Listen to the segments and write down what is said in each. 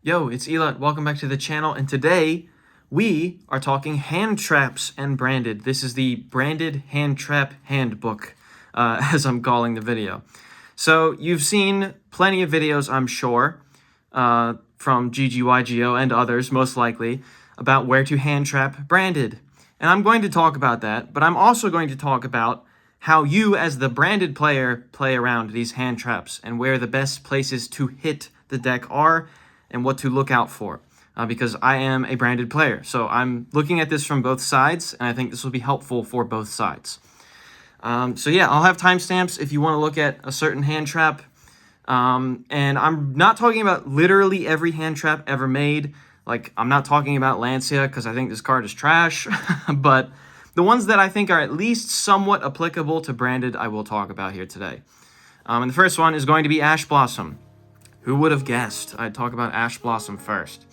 Yo, it's Elut. Welcome back to the channel, and today we are talking hand traps and branded. This is the branded Handtrap Handbook, as I'm calling the video. So you've seen plenty of videos, I'm sure, from yugioh and others, most likely, about where to hand trap branded. And I'm going to talk about that, but I'm also going to talk about how you, as the branded player, play around these hand traps and where the best places to hit the deck are and what to look out for, because I am a branded player. So I'm looking at this from both sides, and I think this will be helpful for both sides. So yeah, I'll have timestamps if you want to look at a certain hand trap. And I'm not talking about literally every hand trap ever made. Like, I'm not talking about Lancia, because I think this card is trash. But the ones that I think are at least somewhat applicable to branded, I will talk about here today. And the first one is going to be Ash Blossom. Who would have guessed I'd talk about Ash Blossom first?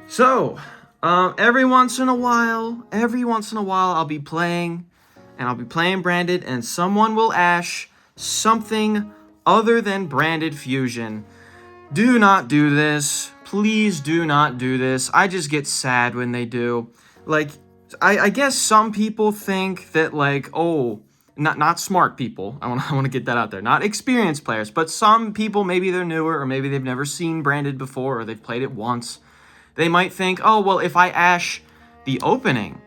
So, every once in a while, I'll be playing, and I'll be playing branded, and someone will ash something other than branded fusion. Do not do this. Please do not do this. I just get sad when they do. Like, I guess some people think that, like, oh, not smart people. I want to get that out there. Not experienced players, but some people, maybe they're newer, or maybe they've never seen branded before, or they've played it once. They might think, oh, well, if I ash the opening,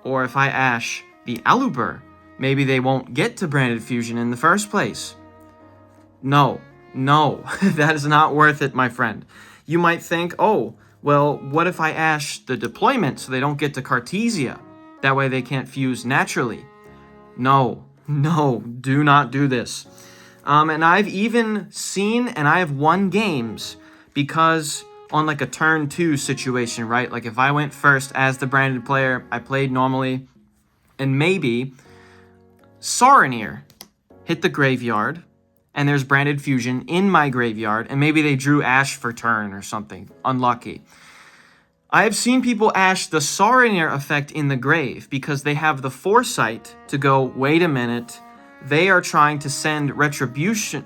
or if I ash the Aluber, maybe they won't get to branded fusion in the first place. No, that is not worth it, my friend. You might think, oh, well, what if I ash the deployment so they don't get to Cartesia? That way they can't fuse naturally. No, do not do this. And I've even seen, and I have won games because on like a turn 2 situation, right? Like if I went first as the branded player, I played normally, and maybe Saronir hit the graveyard, and there's branded fusion in my graveyard, and maybe they drew Ash for turn or something. Unlucky. I have seen people ash the Saronir effect in the grave because they have the foresight to go, wait a minute, they are trying to send Retribution,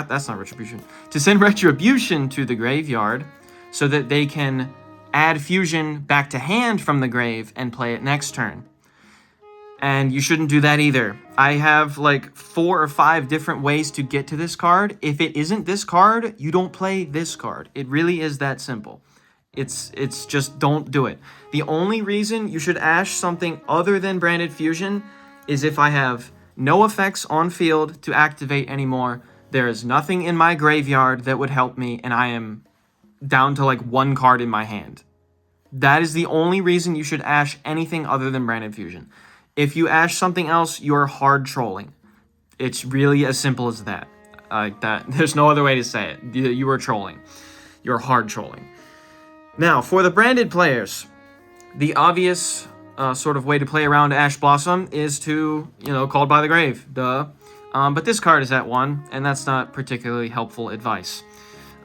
that's not Retribution, to send Retribution to the graveyard so that they can add Fusion back to hand from the grave and play it next turn. And you shouldn't do that either. I have like 4 or 5 different ways to get to this card. If it isn't this card, you don't play this card. It really is that simple. It's just, don't do it. The only reason you should ash something other than branded fusion is if I have no effects on field to activate anymore. There is nothing in my graveyard that would help me, and I am down to like 1 card in my hand. That is the only reason you should ash anything other than branded fusion. If you ash something else, you're hard trolling. It's really as simple as that. There's no other way to say it. You are trolling. You're hard trolling. Now, for the branded players, the obvious sort of way to play around Ash Blossom is to, Called by the Grave, duh. But this card is at 1, and that's not particularly helpful advice.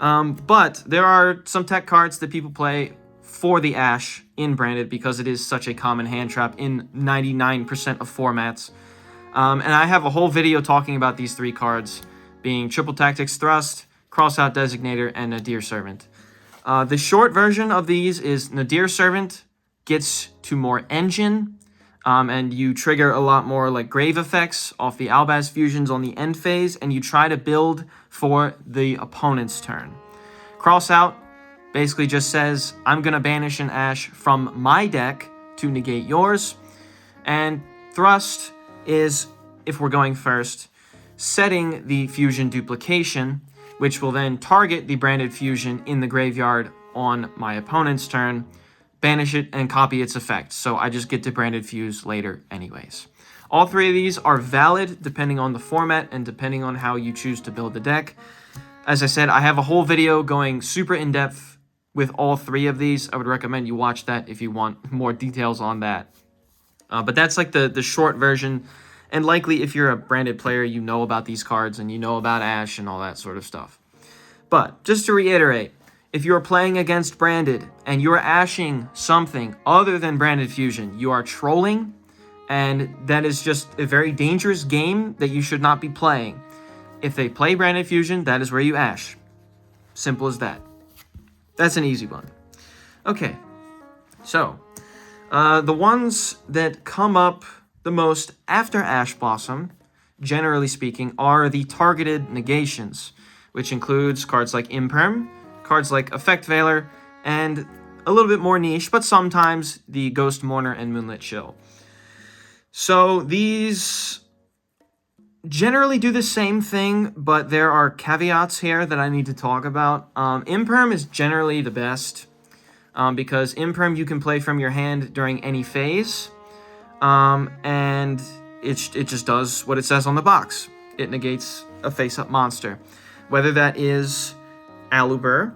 But there are some tech cards that people play for the Ash in branded because it is such a common hand trap in 99% of formats. And I have a whole video talking about these 3 cards, being Triple Tactics Thrust, Crossout Designator, and Nadir Servant. The short version of these is Nadir Servant gets to more engine, and you trigger a lot more like grave effects off the Albaz fusions on the end phase, and you try to build for the opponent's turn. Crossout basically just says, I'm going to banish an Ash from my deck to negate yours. And Thrust is, if we're going first, setting the Fusion Duplication, which will then target the branded fusion in the graveyard on my opponent's turn, banish it, and copy its effect. So I just get to branded fuse later anyways. All 3 of these are valid depending on the format and depending on how you choose to build the deck. As I said, I have a whole video going super in-depth with all 3 of these. I would recommend you watch that if you want more details on that. But that's like the short version. And likely, if you're a branded player, you know about these cards and you know about Ash and all that sort of stuff. But just to reiterate, if you're playing against branded and you're ashing something other than branded fusion, you are trolling, and that is just a very dangerous game that you should not be playing. If they play branded fusion, that is where you ash. Simple as that. That's an easy one. Okay, so the ones that come up the most after Ash Blossom, generally speaking, are the targeted negations, which includes cards like Imperm, cards like Effect Veiler, and a little bit more niche, but sometimes the Ghost Mourner and Moonlit Chill. So these generally do the same thing, but there are caveats here that I need to talk about. Imperm is generally the best, because Imperm you can play from your hand during any phase, and it just does what it says on the box. It negates a face-up monster. Whether that is Alubur,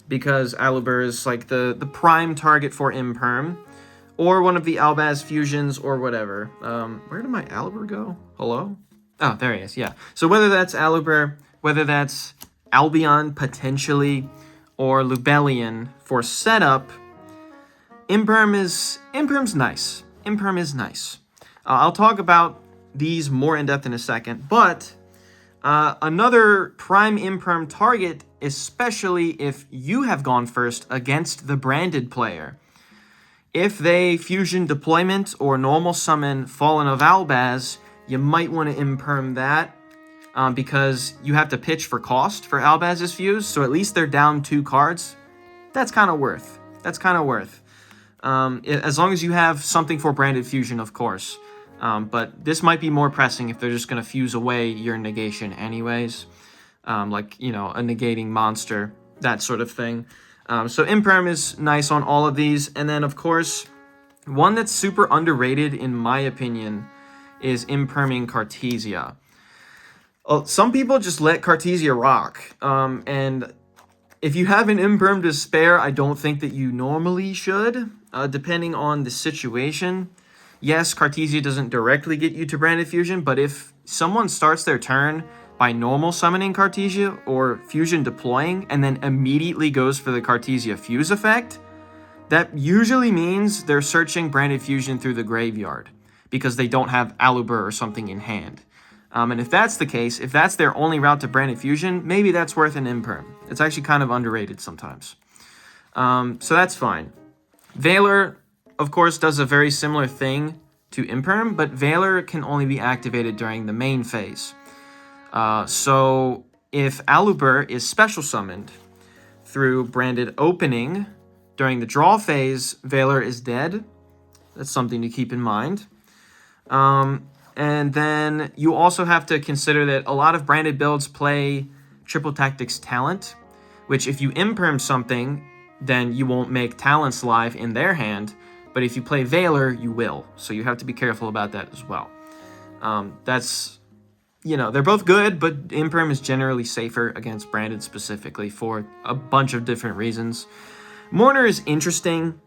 because Alubur is like the prime target for Imperm, or one of the Albaz fusions, or whatever. Where did my Alubur go? Hello? Oh, there he is, yeah. So whether that's Alubur, whether that's Albion, potentially, or Lubellion for setup, Imperm's nice. Imperm is nice. I'll talk about these more in depth in a second, but another prime Imperm target, especially if you have gone first against the branded player. If they fusion deployment or normal summon Fallen of Albaz, you might want to Imperm that, because you have to pitch for cost for Albaz's fuse, so at least they're down 2 cards. That's kind of worth. As long as you have something for branded fusion, of course. But this might be more pressing if they're just going to fuse away your negation anyways. Like, you know, a negating monster, that sort of thing. So Imperm is nice on all of these. And then, of course, one that's super underrated, in my opinion, is Imperming Cartesia. Some people just let Cartesia rock. And if you have an Imperm to spare, I don't think that you normally should, depending on the situation. Yes, Cartesia doesn't directly get you to branded fusion, but if someone starts their turn by normal summoning Cartesia or fusion deploying and then immediately goes for the Cartesia fuse effect, that usually means they're searching branded fusion through the graveyard because they don't have Alubur or something in hand. And if that's the case, if that's their only route to branded fusion, maybe that's worth an Imperm. It's actually kind of underrated sometimes. So that's fine. Veiler, of course, does a very similar thing to Imperm, but Veiler can only be activated during the main phase. So if Alubur is special summoned through branded opening during the draw phase, Veiler is dead. That's something to keep in mind. And then you also have to consider that a lot of branded builds play Triple Tactics Talent, which if you Imperm something, then you won't make Talents live in their hand, but if you play Veiler, you will. So you have to be careful about that as well. That's, you know, they're both good, but Imperm is generally safer against branded specifically for a bunch of different reasons. Mourner is interesting.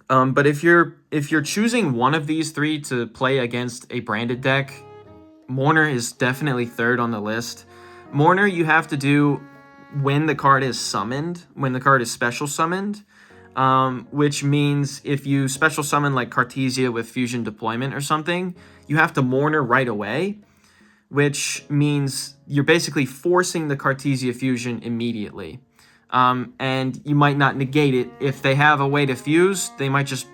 But if you're choosing one of these 3 to play against a branded deck, Mourner is definitely third on the list. Mourner you have to do when the card is summoned, when the card is special summoned, which means if you special summon like Cartesia with fusion deployment or something, you have to Mourner right away, which means you're basically forcing the Cartesia fusion immediately. And you might not negate it. If they have a way to fuse, they might just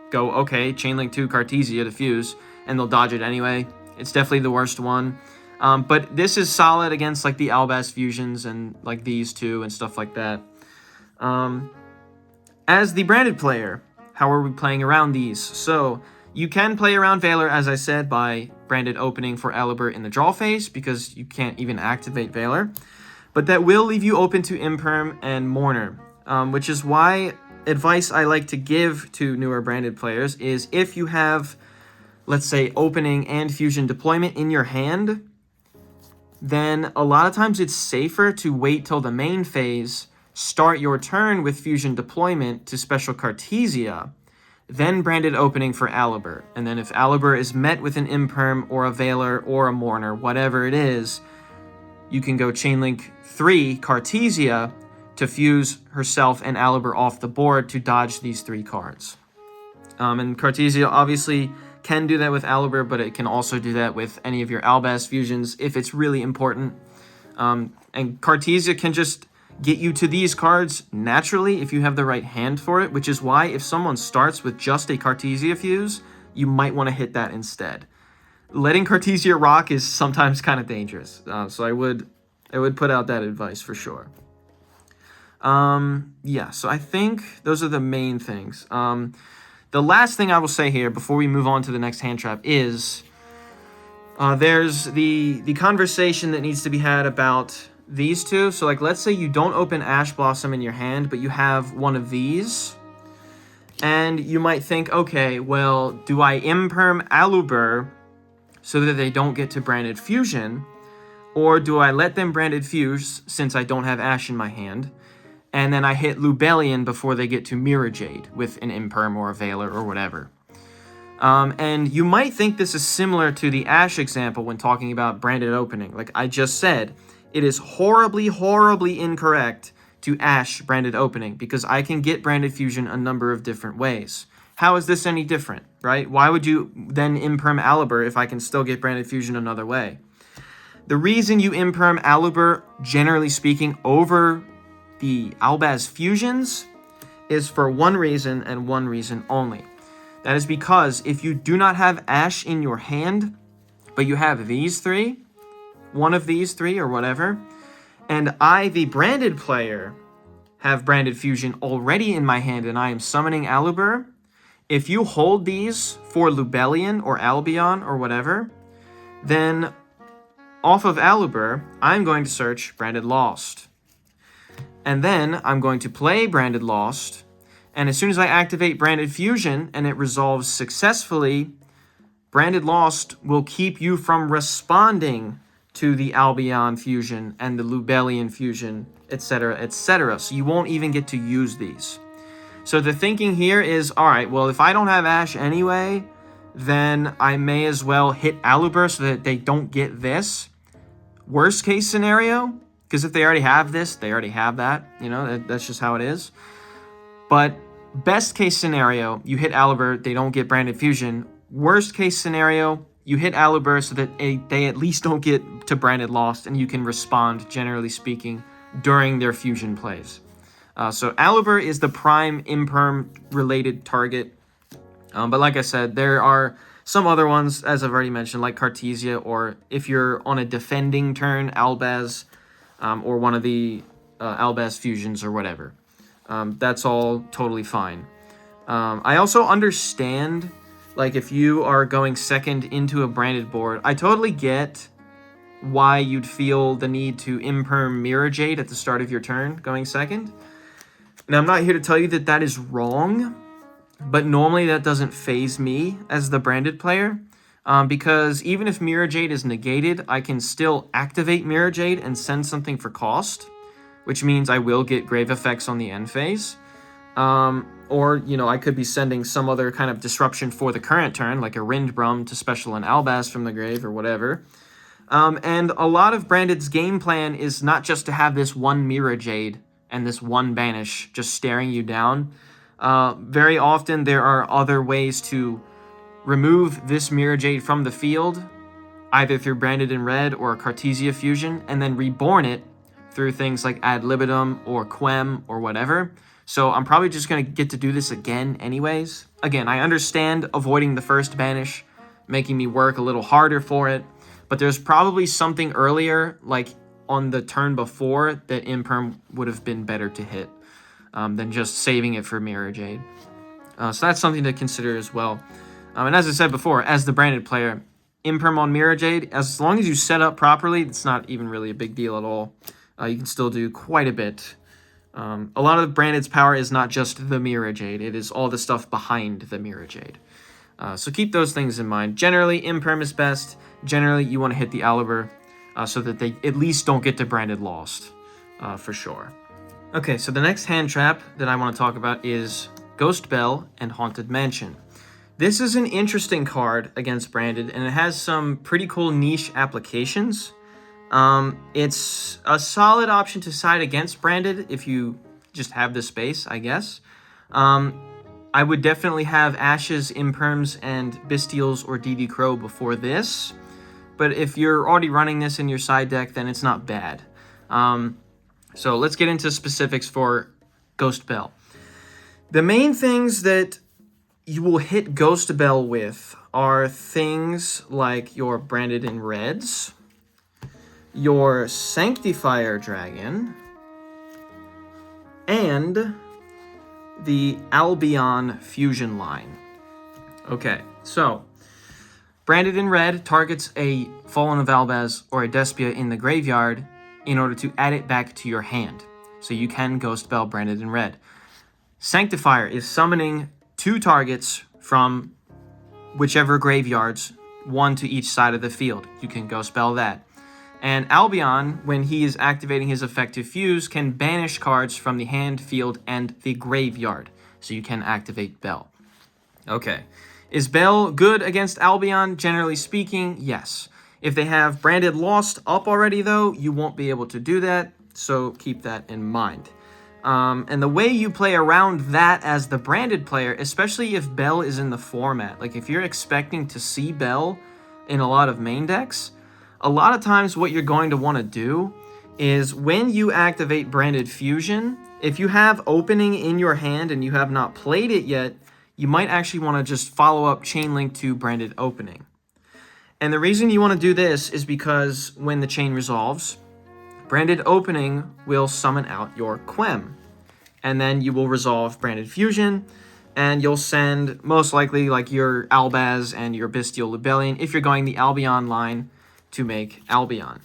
go, okay, Chainlink 2 Cartesia to fuse, and they'll dodge it anyway. It's definitely the worst one. But this is solid against like the Albaz fusions and like these two and stuff like that. As the branded player, how are we playing around these? So you can play around Veiler, as I said, by branded opening for Alubur in the draw phase, because you can't even activate Veiler. But that will leave you open to Imperm and Mourner, which is why advice I like to give to newer branded players is if you have, let's say, opening and fusion deployment in your hand, then a lot of times it's safer to wait till the main phase, start your turn with fusion deployment to special Cartesia, then branded opening for Alubur. And then if Alubur is met with an Imperm or a Veiler or a Mourner, whatever it is, you can go Chainlink 3 Cartesia to fuse herself and Alubur off the board to dodge these 3 cards. And Cartesia obviously can do that with Alubur, but it can also do that with any of your Albaz fusions if it's really important. And Cartesia can just get you to these cards naturally if you have the right hand for it, which is why if someone starts with just a Cartesia Fuse, you might want to hit that instead. Letting Cartesia rock is sometimes kind of dangerous, so I would put out that advice for sure. Yeah, so I think those are the main things. The last thing I will say here before we move on to the next hand trap is there's the conversation that needs to be had about these two. So like, let's say you don't open Ash Blossom in your hand, but you have one of these. And you might think, okay, well, do I Imperm Alubur so that they don't get to Branded Fusion? Or do I let them Branded Fuse since I don't have Ash in my hand? And then I hit Lubellion before they get to Mirror Jade with an Imperm or a Veiler or whatever. And you might think this is similar to the Ash example when talking about Branded Opening. Like I just said, it is horribly, horribly incorrect to Ash Branded Opening because I can get Branded Fusion a number of different ways. How is this any different, right? Why would you then Imperm Alubur if I can still get Branded Fusion another way? The reason you Imperm Alubur, generally speaking, over the Albaz Fusions is for one reason and one reason only. That is because if you do not have Ash in your hand, but you have these three, one of these three or whatever, and I, the branded player, have Branded Fusion already in my hand and I am summoning Alubur, if you hold these for Lubellion or Albion or whatever, then off of Alubur, I'm going to search Branded Lost. And then I'm going to play Branded Lost, and as soon as I activate Branded Fusion and it resolves successfully, Branded Lost will keep you from responding to the Albion Fusion and the Lubellion Fusion, etc., etc. So you won't even get to use these. So the thinking here is, all right, well, if I don't have Ash anyway, then I may as well hit Alubur so that they don't get this. Worst case scenario, because if they already have this, they already have that. You know, that's just how it is. But best case scenario, you hit Alubur, they don't get Branded Fusion. Worst case scenario, you hit Alubur so that they at least don't get to Branded Lost, and you can respond, generally speaking, during their Fusion plays. So Alubur is the prime Imperm-related target. But like I said, there are some other ones, as I've already mentioned, like Cartesia, or if you're on a defending turn, Albaz, or one of the Albaz Fusions or whatever. That's all totally fine. I also understand, like, if you are going second into a branded board, I totally get why you'd feel the need to Imperm Mirror Jade at the start of your turn going second. Now, I'm not here to tell you that that is wrong, but normally that doesn't faze me as the branded player, because even if Mirror Jade is negated, I can still activate Mirror Jade and send something for cost, which means I will get grave effects on the end phase. Or, you know, I could be sending some other kind of disruption for the current turn, like a Rindbrum to special an Albaz from the grave or whatever. And a lot of Branded's game plan is not just to have this one Mirror Jade and this one Banish just staring you down. Very often there are other ways to remove this Mirror Jade from the field, either through Branded in Red or a Cartesia Fusion, and then reborn it through things like Ad Libitum or Quem or whatever. So I'm probably just going to get to do this again anyways. Again, I understand avoiding the first Banish, making me work a little harder for it, but there's probably something earlier, like on the turn before, that Imperm would have been better to hit than just saving it for Mirror Jade. So that's something to consider as well. And as I said before, as the branded player, Imperm on Mirror Jade, as long as you set up properly, it's not even really a big deal at all. You can still do quite a bit. A lot of Branded's power is not just the Mirror Jade, it is all the stuff behind the Mirror Jade. So keep those things in mind. Generally, Imperm is best. Generally, you want to hit the Alubur so that they at least don't get to Branded Lost, for sure. Okay, so the next hand trap that I want to talk about is Ghost Belle and Haunted Mansion. This is an interesting card against Branded, and it has some pretty cool niche applications. It's a solid option to side against Branded if you just have the space, I guess. I would definitely have Ashes, Imperms, and Bystials or DD Crow before this. But if you're already running this in your side deck, then it's not bad. So let's get into specifics for Ghost Belle. The main things that you will hit Ghost Belle with are things like your Branded in Reds, your Sanctifier Dragon, and the Albion Fusion line. Okay, so Branded in Red targets a Fallen of Albaz or a Despia in the graveyard in order to add it back to your hand. So you can Ghost Belle Branded in Red. Sanctifier is summoning 2 targets from whichever graveyards, 1 to each side of the field. You can Ghost Belle that. And Albion, when he is activating his effective fuse, can banish cards from the hand, field, and the graveyard. So you can activate Belle. Okay. Is Belle good against Albion? Generally speaking, yes. If they have Branded Lost up already, though, you won't be able to do that, so keep that in mind. And the way you play around that as the Branded player, especially if Belle is in the format, like if you're expecting to see Belle in a lot of main decks, a lot of times what you're going to want to do is when you activate Branded Fusion, if you have opening in your hand and you have not played it yet, you might actually want to just follow up Chain Link to Branded Opening. And the reason you want to do this is because when the chain resolves, Branded Opening will summon out your Quem. And then you will resolve Branded Fusion, and you'll send most likely like your Albaz and your Bystial Rebellion if you're going the Albion line to make Albion.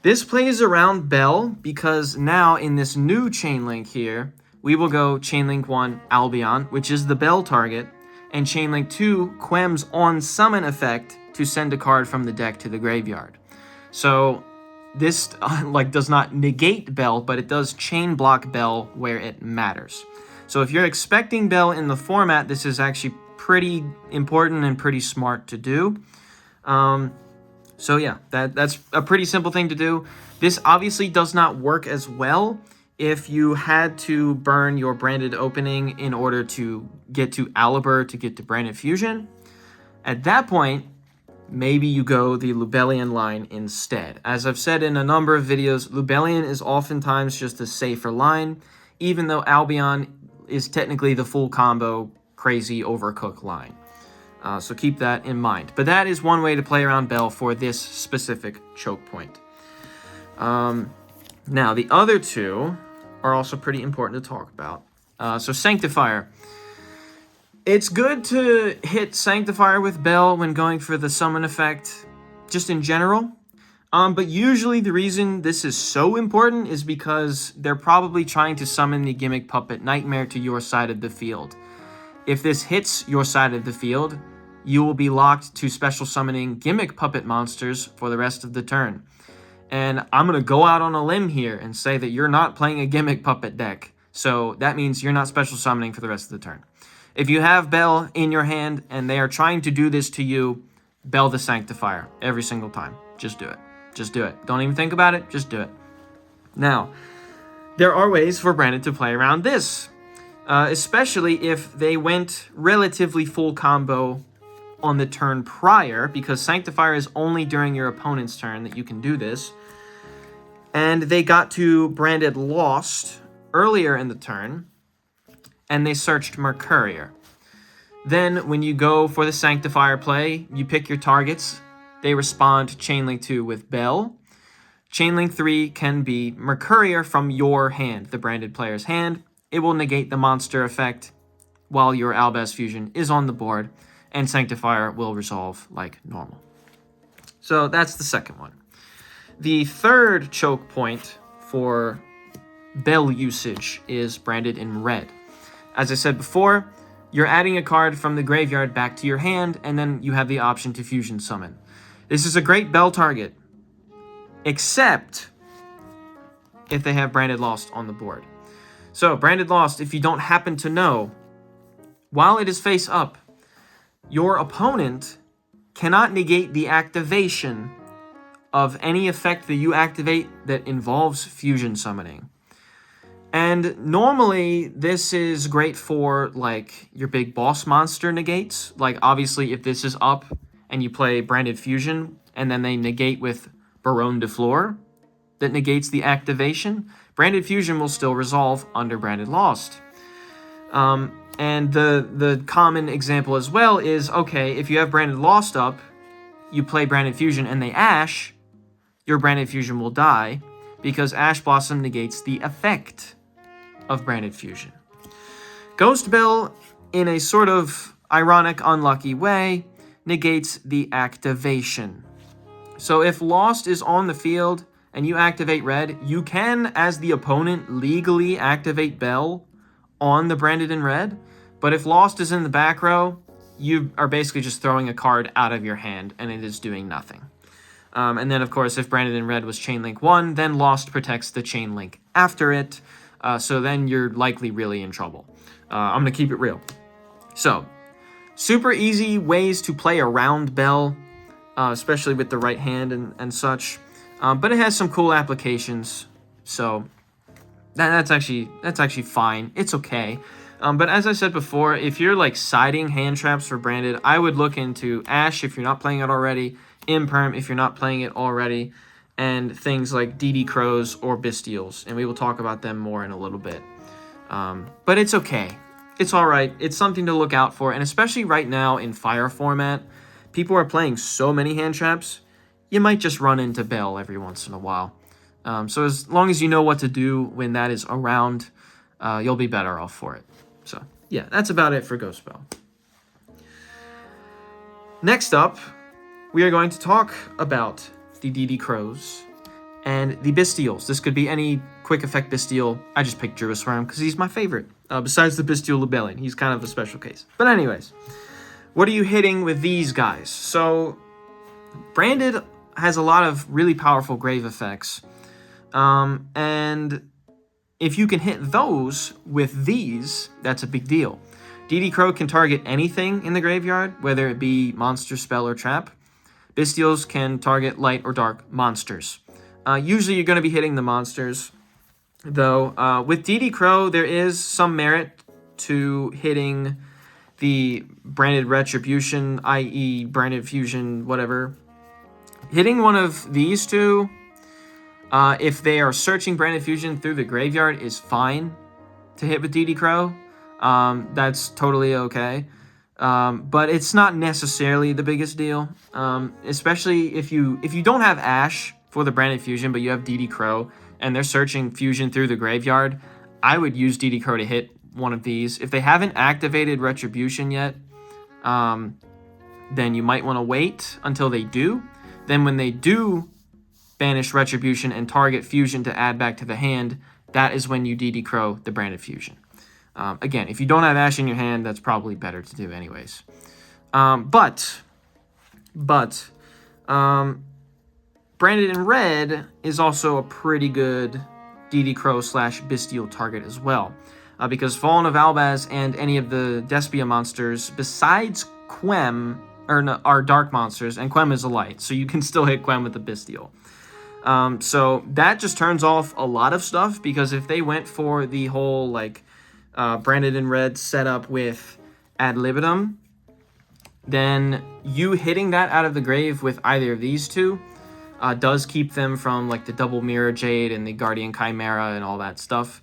This plays around Belle because now in this new Chain Link here, we will go Chain Link 1 Albion, which is the Belle target, and Chain Link 2 Quem's on summon effect to send a card from the deck to the graveyard. So this does not negate Belle, but it does chain block Belle where it matters. So if you're expecting Belle in the format, this is actually pretty important and pretty smart to do. So yeah, that's a pretty simple thing to do. This obviously does not work as well if you had to burn your Branded Opening in order to get to Alibur to get to Branded Fusion. At that point, maybe you go the Lubellian line instead. As I've said in a number of videos, Lubellian is oftentimes just a safer line, even though Albion is technically the full combo, crazy overcook line. So keep that in mind. But that is one way to play around Belle for this specific choke point. Now, the other two are also pretty important to talk about. So Sanctifier. It's good to hit Sanctifier with Belle when going for the summon effect, just in general. But usually the reason this is so important is because they're probably trying to summon the Gimmick Puppet Nightmare to your side of the field. If this hits your side of the field, you will be locked to special summoning Gimmick Puppet monsters for the rest of the turn. And I'm going to go out on a limb here and say that you're not playing a Gimmick Puppet deck. So that means you're not special summoning for the rest of the turn. If you have Belle in your hand and they are trying to do this to you, Belle the Sanctifier every single time. Just do it. Just do it. Don't even think about it. Just do it. Now, there are ways for Branded to play around this, especially if they went relatively full combo on the turn prior, because Sanctifier is only during your opponent's turn that you can do this, and they got to Branded Lost earlier in the turn, and they searched Mercourier. Then, when you go for the Sanctifier play, you pick your targets. They respond to Chain Link 2 with Belle. Chain Link 3 can be Mercourier from your hand, the Branded player's hand. It will negate the monster effect while your Albaz Fusion is on the board, and Sanctifier will resolve like normal. So that's the second one. The third choke point for Belle usage is Branded in Red. As I said before, you're adding a card from the graveyard back to your hand, and then you have the option to Fusion Summon. This is a great Belle target, except if they have Branded Lost on the board. So, Branded Lost, if you don't happen to know, while it is face up, your opponent cannot negate the activation of any effect that you activate that involves Fusion Summoning. And normally, this is great for, like, your big boss monster negates. Like, obviously, if this is up and you play Branded Fusion, and then they negate with Baronne de Fleur, that negates the activation. Branded Fusion will still resolve under Branded Lost. And the common example as well is, okay, if you have Branded Lost up, you play Branded Fusion and they Ash, your Branded Fusion will die, because Ash Blossom negates the effect of Branded Fusion. Ghost Belle, in a sort of ironic, unlucky way, negates the activation. So if Lost is on the field and you activate red, you can, as the opponent, legally activate Belle on the Branded in red. But if Lost is in the back row, you are basically just throwing a card out of your hand and it is doing nothing. And then, of course, if Branded in red was Chainlink 1, then Lost protects the Chainlink after it. So then you're likely really in trouble. I'm going to keep it real. So, super easy ways to play around Belle, especially with the right hand and such. But it has some cool applications, so that's actually fine. It's okay. But as I said before, if you're like siding hand traps for Branded, I would look into Ash if you're not playing it already, Imperm if you're not playing it already, and things like DD Crows or Bystials, and we will talk about them more in a little bit. But it's okay. It's alright. It's something to look out for, and especially right now in Fire format, people are playing so many hand traps, you might just run into Belle every once in a while. So as long as you know what to do when that is around, you'll be better off for it. So, yeah, that's about it for Ghost Belle. Next up, we are going to talk about the DD Crows and the Bystials. This could be any quick effect Bystial. I just picked Joyous for him because he's my favorite. Besides the Bystial Rebellion, he's kind of a special case. But anyways, what are you hitting with these guys? So, Branded has a lot of really powerful grave effects. And if you can hit those with these, that's a big deal. DD Crow can target anything in the graveyard, whether it be monster, spell, or trap. Bystials can target light or dark monsters. Usually you're going to be hitting the monsters, though. With DD Crow, there is some merit to hitting the Branded Retribution, i.e. Branded Fusion, whatever. Hitting one of these two, if they are searching Branded Fusion through the graveyard, is fine to hit with DD Crow. That's totally okay. But it's not necessarily the biggest deal, especially if you don't have Ash for the Branded Fusion, but you have DD Crow, and they're searching Fusion through the graveyard. I would use DD Crow to hit one of these. If they haven't activated Retribution yet, then you might want to wait until they do. Then when they do banish Retribution and target Fusion to add back to the hand, that is when you DD Crow the Branded Fusion. Again, if you don't have Ash in your hand, that's probably better to do anyways. But Branded in red is also a pretty good DD Crow / Bystial target as well. Because Fallen of Albaz and any of the Despia monsters, besides Quem, are dark monsters, and Quem is a light, so you can still hit Quem with the Bystial. So that just turns off a lot of stuff, because if they went for the whole, like, Branded in red setup with Ad Libitum, then you hitting that out of the grave with either of these two does keep them from, like, the double Mirror Jade and the Guardian Chimera and all that stuff.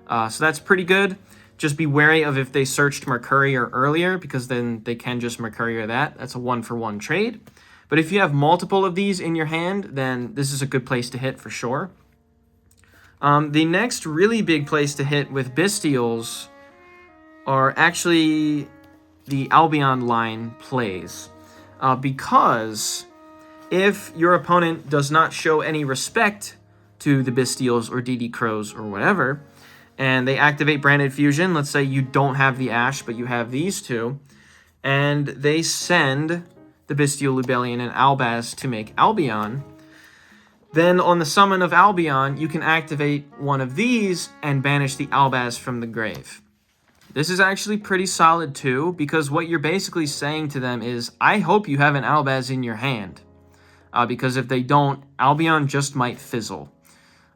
So that's pretty good. Just be wary of if they searched Mercourier earlier, because then they can just Mercourier that. That's a 1-for-1 trade. But if you have multiple of these in your hand, then this is a good place to hit for sure. The next really big place to hit with Bystials are actually the Albion line plays. Because if your opponent does not show any respect to the Bystials or DD Crows or whatever, and they activate Branded Fusion, let's say you don't have the Ash, but you have these two, and they send the Bystial Rebellion and Albaz to make Albion, then on the summon of Albion, you can activate one of these and banish the Albaz from the grave. This is actually pretty solid too, because what you're basically saying to them is, I hope you have an Albaz in your hand. Because if they don't, Albion just might fizzle.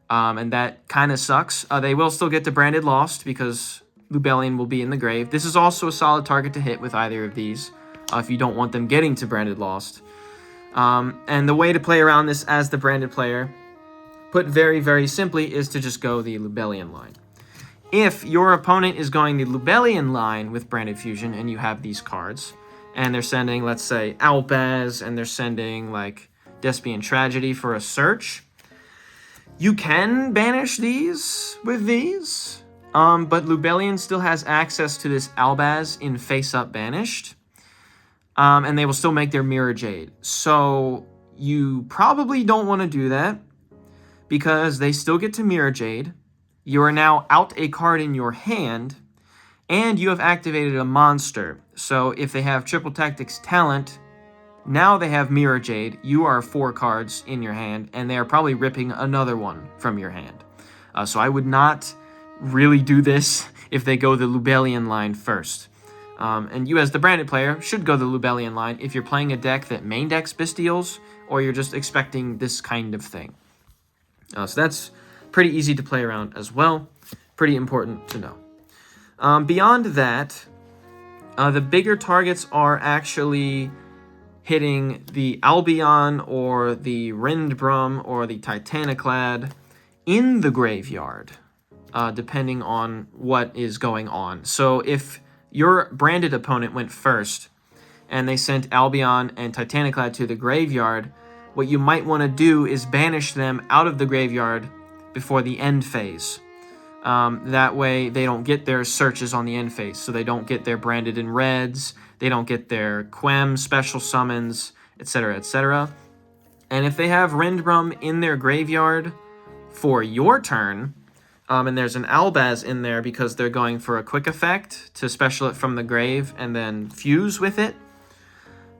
And that kind of sucks. They will still get to Branded Lost, because Rebellion will be in the grave. This is also a solid target to hit with either of these, if you don't want them getting to Branded Lost. And the way to play around this as the Branded player put very, very simply, is to just go the Lubellian line. If your opponent is going the Lubellian line with Branded Fusion and you have these cards, and they're sending, let's say, Albaz, and they're sending, like, Despian Tragedy for a search, you can banish these with these, but Lubellian still has access to this Albaz in face-up banished, and they will still make their Mirror Jade. So you probably don't want to do that, because they still get to Mirror Jade. You are now out a card in your hand, and you have activated a monster. So if they have Triple Tactics Talent, now they have Mirror Jade. You are 4 cards in your hand, and they are probably ripping another one from your hand. So I would not really do this if they go the Lubellian line first. And you as the branded player should go the Lubellian line if you're playing a deck that main decks Bystials, or you're just expecting this kind of thing. So that's pretty easy to play around as well. Pretty important to know. Beyond that, the bigger targets are actually hitting the Albion or the Rindbrum or the Titaniclad in the graveyard, depending on what is going on. So if your branded opponent went first and they sent Albion and Titaniclad to the graveyard, what you might want to do is banish them out of the graveyard before the end phase. That way they don't get their searches on the end phase, so they don't get their branded in reds, they don't get their Quem special summons, etc., etc. And if they have Rindbrum in their graveyard for your turn, and there's an Albaz in there because they're going for a quick effect to special it from the grave and then fuse with it,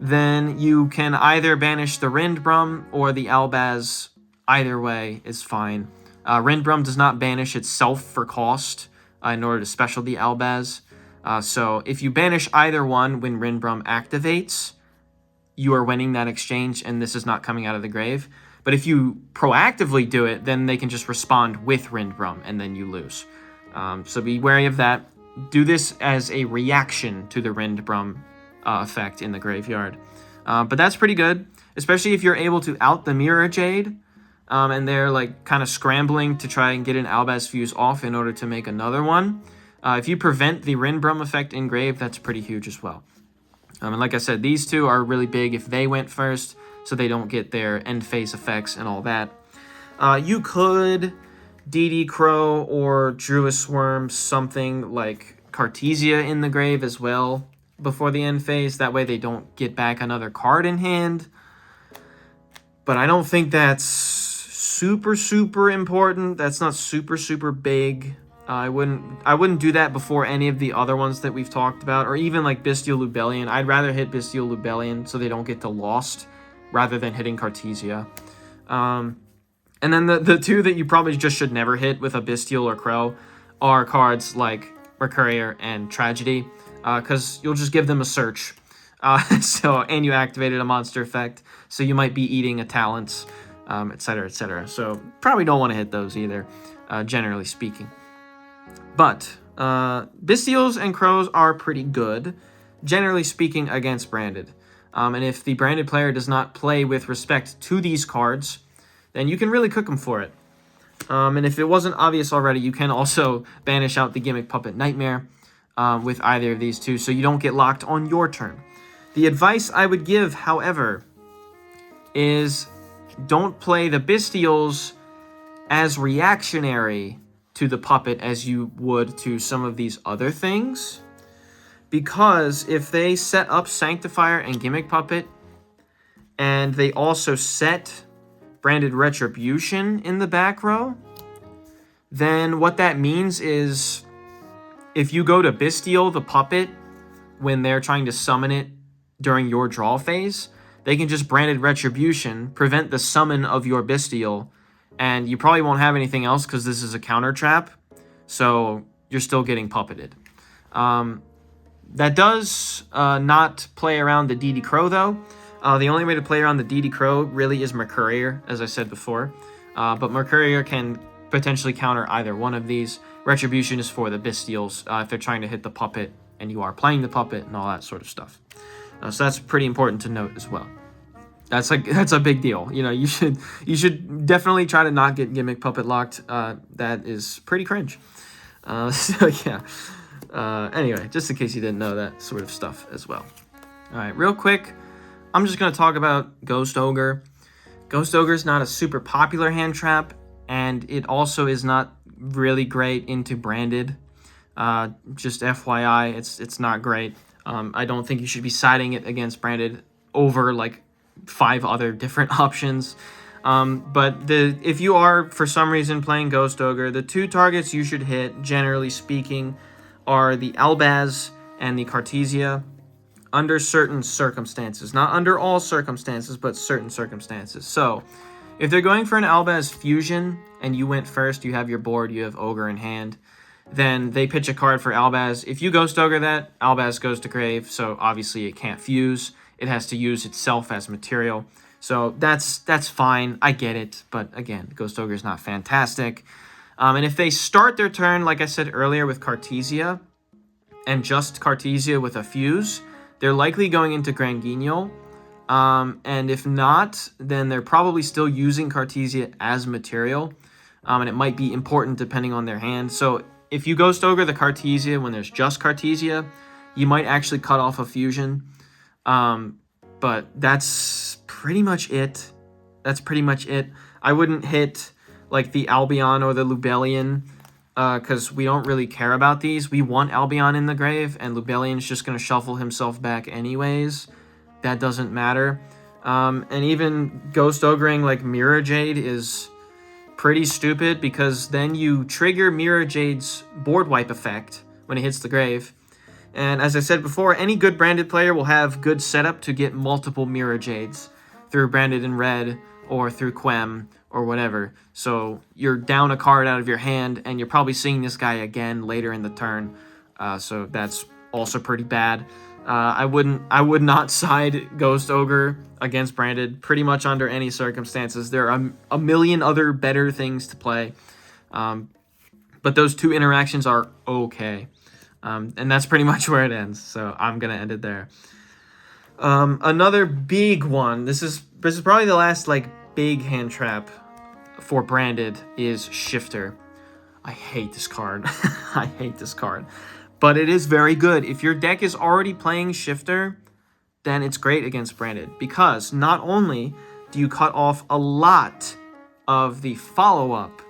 then you can either banish the Rindbrum or the Albaz. Either way is fine. Rindbrum does not banish itself for cost in order to special the Albaz. So if you banish either one when Rindbrum activates, you are winning that exchange and this is not coming out of the grave. But if you proactively do it, then they can just respond with Rindbrum and then you lose. So be wary of that. Do this as a reaction to the Rindbrum effect in the graveyard. But that's pretty good, especially if you're able to out the Mirror Jade, and they're like kind of scrambling to try and get an Albaz fuse off in order to make another one. If you prevent the Rindbrum effect in grave, that's pretty huge as well. And like I said, these two are really big if they went first, so they don't get their end phase effects and all that. You could DD Crow or Druid Worm something like Cartesia in the grave as well before the end phase. That way they don't get back another card in hand. But I don't think that's super important. That's not super big. I wouldn't do that before any of the other ones that we've talked about, or even like Bystial Lubellian. I'd rather hit Bystial Lubellian so they don't get to Lost rather than hitting Cartesia. And then the two that you probably just should never hit with a Bystial or Crow are cards like Mercourier and Tragedy, because you'll just give them a search. And you activated a monster effect, so you might be eating a talents, etc., etc. So probably don't want to hit those either, generally speaking. But Bystials and Crows are pretty good, generally speaking, against branded. And if the branded player does not play with respect to these cards, then you can really cook them for it. And if it wasn't obvious already, you can also banish out the Gimmick Puppet Nightmare with either of these two, so you don't get locked on your turn. The advice I would give, however, is don't play the Bystials as reactionary to the puppet as you would to some of these other things. Because if they set up Sanctifier and Gimmick Puppet, and they also set branded Retribution in the back row, then what that means is if you go to Bystial the puppet when they're trying to summon it during your draw phase, they can just branded Retribution, prevent the summon of your Bystial, and you probably won't have anything else because this is a counter trap, so you're still getting puppeted. That does not play around the DD Crow, though. The only way to play around the DD Crow really is Mercourier, as I said before. But Mercourier can potentially counter either one of these. Retribution is for the Bystials if they're trying to hit the puppet and you are playing the puppet and all that sort of stuff. So that's pretty important to note as well. That's a big deal. You know, you should definitely try to not get Gimmick Puppet locked. That is pretty cringe. So yeah. Anyway, just in case you didn't know that sort of stuff as well. All right, real quick, I'm just gonna talk about Ghost Ogre. Ghost Ogre is not a super popular hand trap, and it also is not really great into branded. Just FYI, it's not great. I don't think you should be siding it against branded over like 5 other different options. But if you are for some reason playing Ghost Ogre, the 2 targets you should hit, generally speaking, are the Albaz and the Cartesia under certain circumstances. Not under all circumstances, but certain circumstances. So if they're going for an Albaz fusion and you went first, you have your board, you have Ogre in hand, then they pitch a card for Albaz. If you Ghost Ogre that, Albaz goes to grave, so obviously it can't fuse. It has to use itself as material. So that's fine. I get it. But again, Ghost Ogre is not fantastic. And if they start their turn, like I said earlier, with Cartesia, and just Cartesia with a fuse, they're likely going into Grand Guignol. And if not, then they're probably still using Cartesia as material. And it might be important depending on their hand. So if you Ghost Ogre the Cartesia when there's just Cartesia, you might actually cut off a fusion. But that's pretty much it. I wouldn't hit like the Albion or the Lubellion, because we don't really care about these. We want Albion in the grave, and Lubellion's just going to shuffle himself back anyways. That doesn't matter. And even Ghost Ogring like Mirror Jade is pretty stupid, because then you trigger Mirror Jade's board wipe effect when it hits the grave. And as I said before, any good branded player will have good setup to get multiple Mirror Jades through Branded in Red or through Quem or whatever. So you're down a card out of your hand, and you're probably seeing this guy again later in the turn. So that's also pretty bad. I would not side Ghost Ogre against branded pretty much under any circumstances. There are a million other better things to play. But those 2 interactions are okay. And that's pretty much where it ends. So I'm going to end it there. Another big one. This is probably the last like big hand trap for branded is Shifter. I hate this card. I hate this card. But it is very good. If your deck is already playing Shifter, then it's great against branded, because not only do you cut off a lot of the follow-up,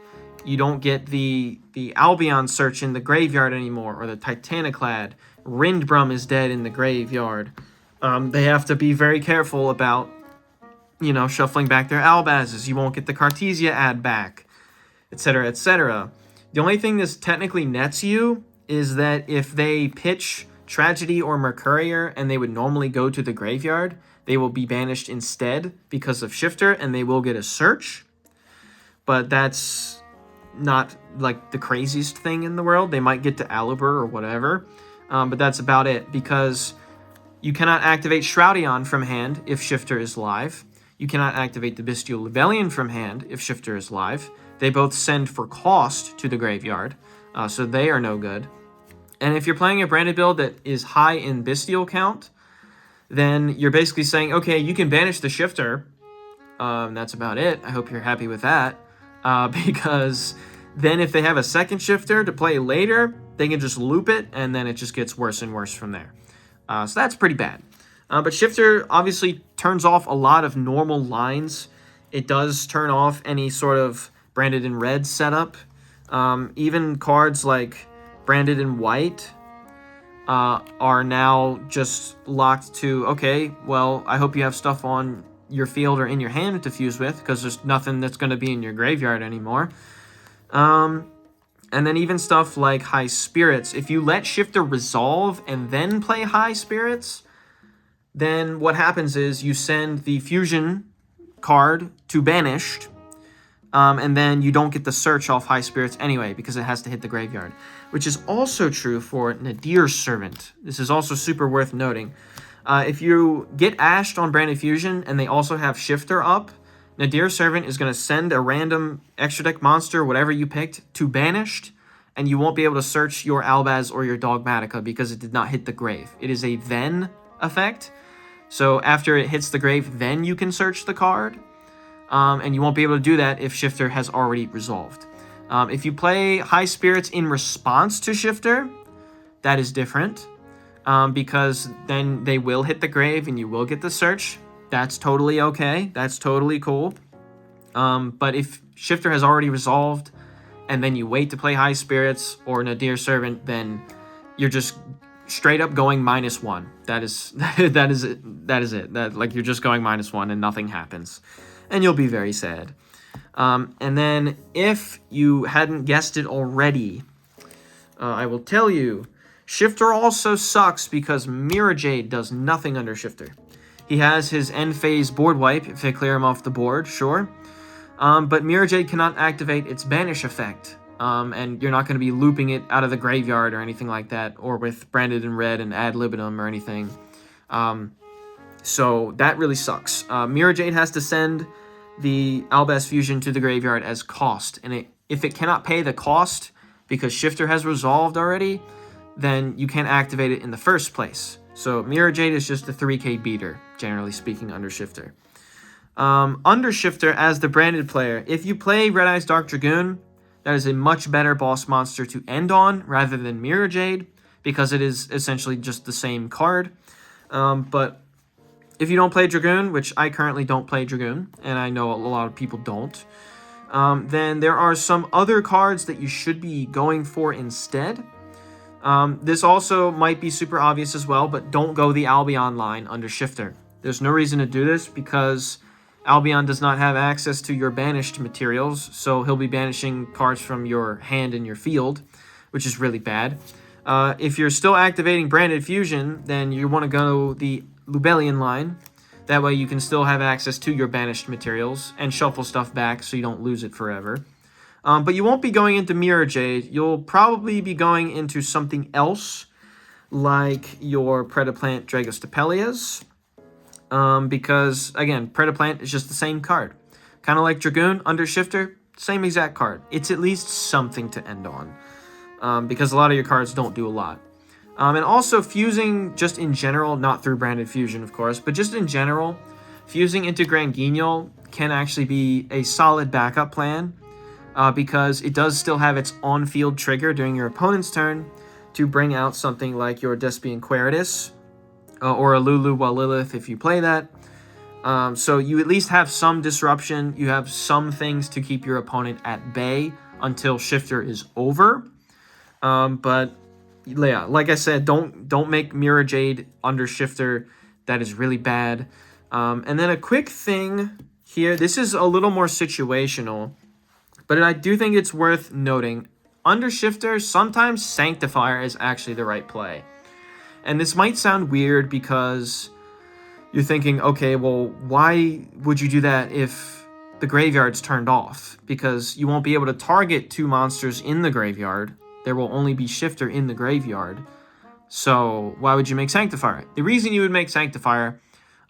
you don't get the Albion search in the graveyard anymore, or the Titaniclad. Rindbrum is dead in the graveyard. They have to be very careful about, shuffling back their Albazes. You won't get the Cartesia add back, etc., etc. The only thing this technically nets you is that if they pitch Tragedy or Mercourier and they would normally go to the graveyard, they will be banished instead because of Shifter, and they will get a search. But that's not like the craziest thing in the world. They might get to Alibur or whatever, but that's about it, because you cannot activate Shroudion from hand if Shifter is live. You cannot activate the Bystial Lubellion from hand if Shifter is live. They both send for cost to the graveyard, so they are no good. And if you're playing a branded build that is high in Bystial count, then you're basically saying, okay, you can banish the Shifter. That's about it. I hope you're happy with that. Because then if they have a second Shifter to play later, they can just loop it, and then it just gets worse and worse from there. So that's pretty bad. But Shifter obviously turns off a lot of normal lines. It does turn off any sort of branded in red setup. Even cards like branded in white are now just locked to, okay, well, I hope you have stuff on your field or in your hand to fuse with, because there's nothing that's going to be in your graveyard anymore. And then even stuff like High Spirits. If you let Shifter resolve and then play High Spirits, then what happens is you send the Fusion card to Banished, and then you don't get the search off High Spirits anyway, because it has to hit the graveyard, which is also true for Nadir's Servant. This is also super worth noting. If you get ashed on Branded Fusion and they also have Shifter up, Nadir's Servant is going to send a random extra deck monster, whatever you picked, to Banished, and you won't be able to search your Albaz or your Dogmatica because it did not hit the grave. It is a then effect. So after it hits the grave, then you can search the card. And you won't be able to do that if Shifter has already resolved. If you play High Spirits in response to Shifter, that is different. Because then they will hit the grave and you will get the search. That's totally okay. That's totally cool. But if Shifter has already resolved and then you wait to play High Spirits or Nadir Servant, then you're just straight up going -1. That is it. That, like, you're just going -1 and nothing happens. And you'll be very sad. And then if you hadn't guessed it already, I will tell you, Shifter also sucks because Mirror Jade does nothing under Shifter. He has his end phase board wipe if they clear him off the board, sure. But Mirror Jade cannot activate its banish effect. And you're not going to be looping it out of the graveyard or anything like that, or with Branded in Red and Ad Libitum or anything. So that really sucks. Mirror Jade has to send the Albaz Fusion to the graveyard as cost. And if it cannot pay the cost because Shifter has resolved already, then you can't activate it in the first place. So Mirror Jade is just a 3k beater, generally speaking, under Shifter. Under Shifter, as the branded player, if you play Red Eyes Dark Dragoon, that is a much better boss monster to end on rather than Mirror Jade, because it is essentially just the same card. But if you don't play Dragoon, which I currently don't play Dragoon, and I know a lot of people don't, then there are some other cards that you should be going for instead. This also might be super obvious as well, but don't go the Albion line under Shifter. There's no reason to do this because Albion does not have access to your banished materials, so he'll be banishing cards from your hand and your field, which is really bad. If you're still activating Branded Fusion, then you want to go the Lubellian line. That way you can still have access to your banished materials and shuffle stuff back so you don't lose it forever. But you won't be going into Mirror Jade. You'll probably be going into something else, like your Predaplant Dragostapelias. Because, again, Predaplant is just the same card. Kind of like Dragoon under Shifter, same exact card. It's at least something to end on. Because a lot of your cards don't do a lot. And also fusing just in general, not through Branded Fusion, of course, but just in general, fusing into Grand Guignol can actually be a solid backup plan. Because it does still have its on-field trigger during your opponent's turn to bring out something like your Despian Queritus, or a Lulu Walilith if you play that. So you at least have some disruption. You have some things to keep your opponent at bay until Shifter is over. But yeah, like I said, don't make Mirror Jade under Shifter. That is really bad. And then a quick thing here. This is a little more situational, but I do think it's worth noting. Under Shifter, sometimes Sanctifier is actually the right play. And this might sound weird because you're thinking, okay, well, why would you do that if the graveyard's turned off? Because you won't be able to target 2 monsters in the graveyard. There will only be Shifter in the graveyard. So why would you make Sanctifier? The reason you would make Sanctifier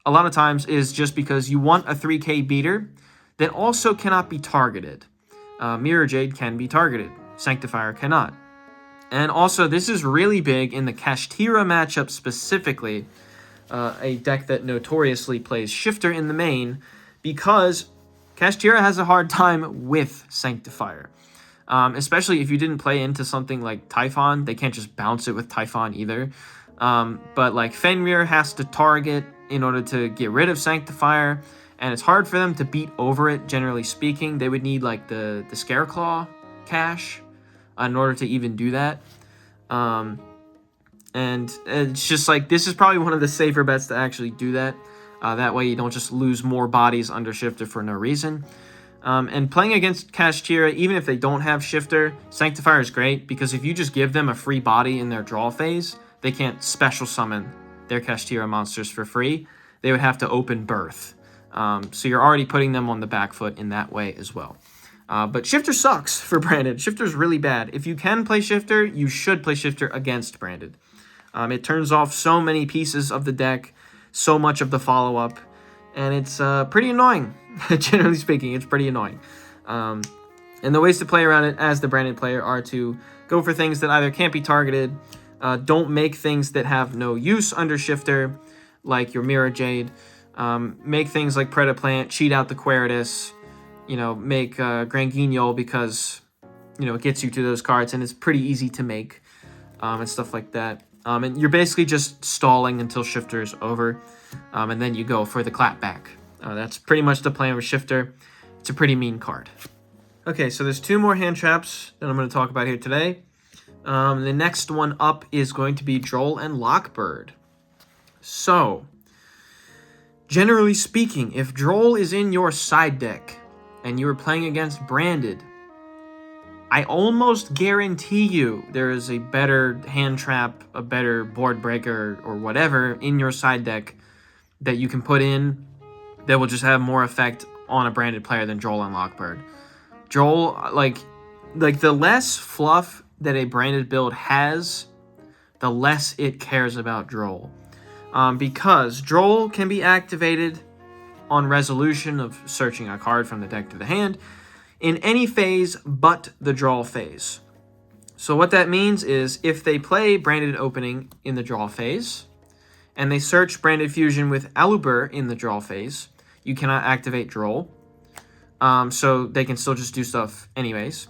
a lot of times is just because you want a 3k beater that also cannot be targeted. Mirror Jade can be targeted. Sanctifier cannot. And also, this is really big in the Kashtira matchup specifically, a deck that notoriously plays Shifter in the main, because Kashtira has a hard time with Sanctifier. Especially if you didn't play into something like Typhon. They can't just bounce it with Typhon either. But like Fenrir has to target in order to get rid of Sanctifier, and it's hard for them to beat over it, generally speaking. They would need like the Scareclaw cache in order to even do that. And it's just like, this is probably one of the safer bets to actually do that. That way you don't just lose more bodies under Shifter for no reason. And playing against Kashtira, even if they don't have Shifter, Sanctifier is great, because if you just give them a free body in their draw phase, they can't special summon their Kashtira monsters for free. They would have to open Birth. So you're already putting them on the back foot in that way as well. But Shifter sucks for Branded. Shifter's really bad. If you can play Shifter, you should play Shifter against Branded. It turns off so many pieces of the deck, so much of the follow-up, and it's pretty annoying. Generally speaking, it's pretty annoying. And the ways to play around it as the Branded player are to go for things that either can't be targeted, don't make things that have no use under Shifter, like your Mirror Jade, make things like Predaplant, cheat out the Queritus, you know, make Granguignol because, you know, it gets you to those cards and it's pretty easy to make, and stuff like that. And you're basically just stalling until Shifter is over, and then you go for the clapback. That's pretty much the plan with Shifter. It's a pretty mean card. Okay, so there's 2 more hand traps that I'm going to talk about here today. The next one up is going to be Droll and Lockbird. So, generally speaking, if Droll is in your side deck and you are playing against Branded, I almost guarantee you there is a better hand trap, a better board breaker, or whatever in your side deck that you can put in that will just have more effect on a Branded player than Droll and Lockbird. Droll, like the less fluff that a Branded build has, the less it cares about Droll. Because Droll can be activated on resolution of searching a card from the deck to the hand in any phase but the draw phase. So what that means is if they play Branded Opening in the draw phase, and they search Branded Fusion with Alubur in the draw phase, you cannot activate Droll. So they can still just do stuff anyways.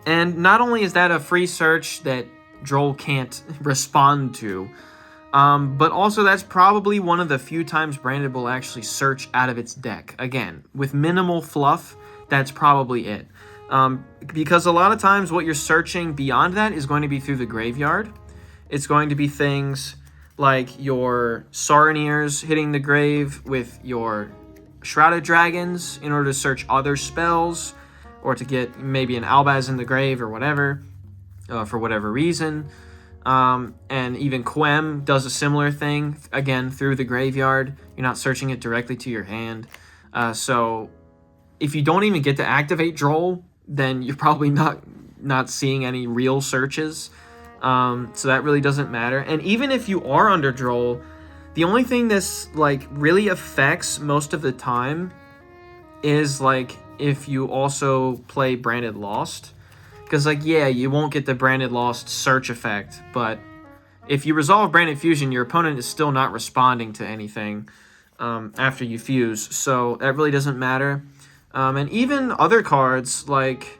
And not only is that a free search that Droll can't respond to, but also that's probably one of the few times Branded will actually search out of its deck. Again, with minimal fluff, that's probably it. Because a lot of times what you're searching beyond that is going to be through the graveyard. It's going to be things like your Saronniers hitting the grave with your Shrouded Dragons in order to search other spells, or to get maybe an Albaz in the grave or whatever, for whatever reason. And even Quem does a similar thing, again, through the graveyard. You're not searching it directly to your hand. So if you don't even get to activate Droll, then you're probably not seeing any real searches. So that really doesn't matter. And even if you are under Droll, the only thing this like really affects most of the time is like if you also play Branded Lost. Because, like, yeah, you won't get the Branded Lost search effect, but if you resolve Branded Fusion, your opponent is still not responding to anything after you fuse, so that really doesn't matter. And even other cards, like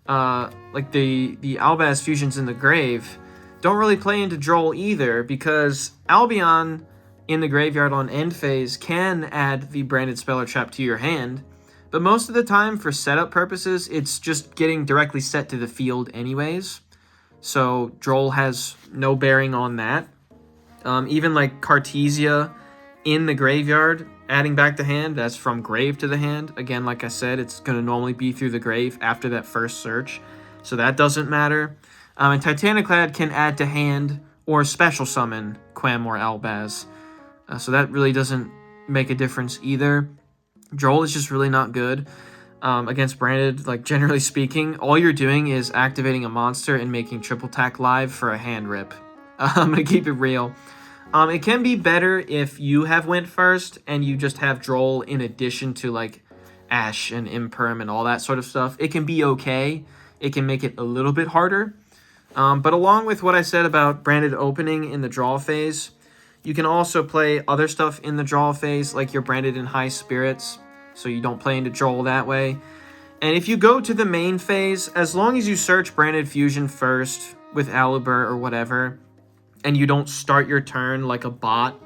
the Albaz Fusions in the Grave, don't really play into Droll either, because Albion in the graveyard on end phase can add the Branded Spell or Trap to your hand, but most of the time, for setup purposes, it's just getting directly set to the field anyways. So Droll has no bearing on that. Even like Cartesia in the graveyard, adding back to hand, that's from grave to the hand. Again, like I said, it's going to normally be through the grave after that first search. So that doesn't matter. And Titaniclad can add to hand or special summon Quem or Albaz. So that really doesn't make a difference either. Droll is just really not good against Branded. Like, generally speaking, all you're doing is activating a monster and making triple tack live for a hand rip. I'm gonna keep it real. It can be better if you have went first and you just have Droll in addition to like Ash and Imperm and all that sort of stuff. It can be okay. It can make it a little bit harder. But along with what I said about Branded Opening in the draw phase, you can also play other stuff in the draw phase, like your Branded in High Spirits, so you don't play into Droll that way. And if you go to the main phase, as long as you search Branded Fusion first with Alubur or whatever, and you don't start your turn like a bot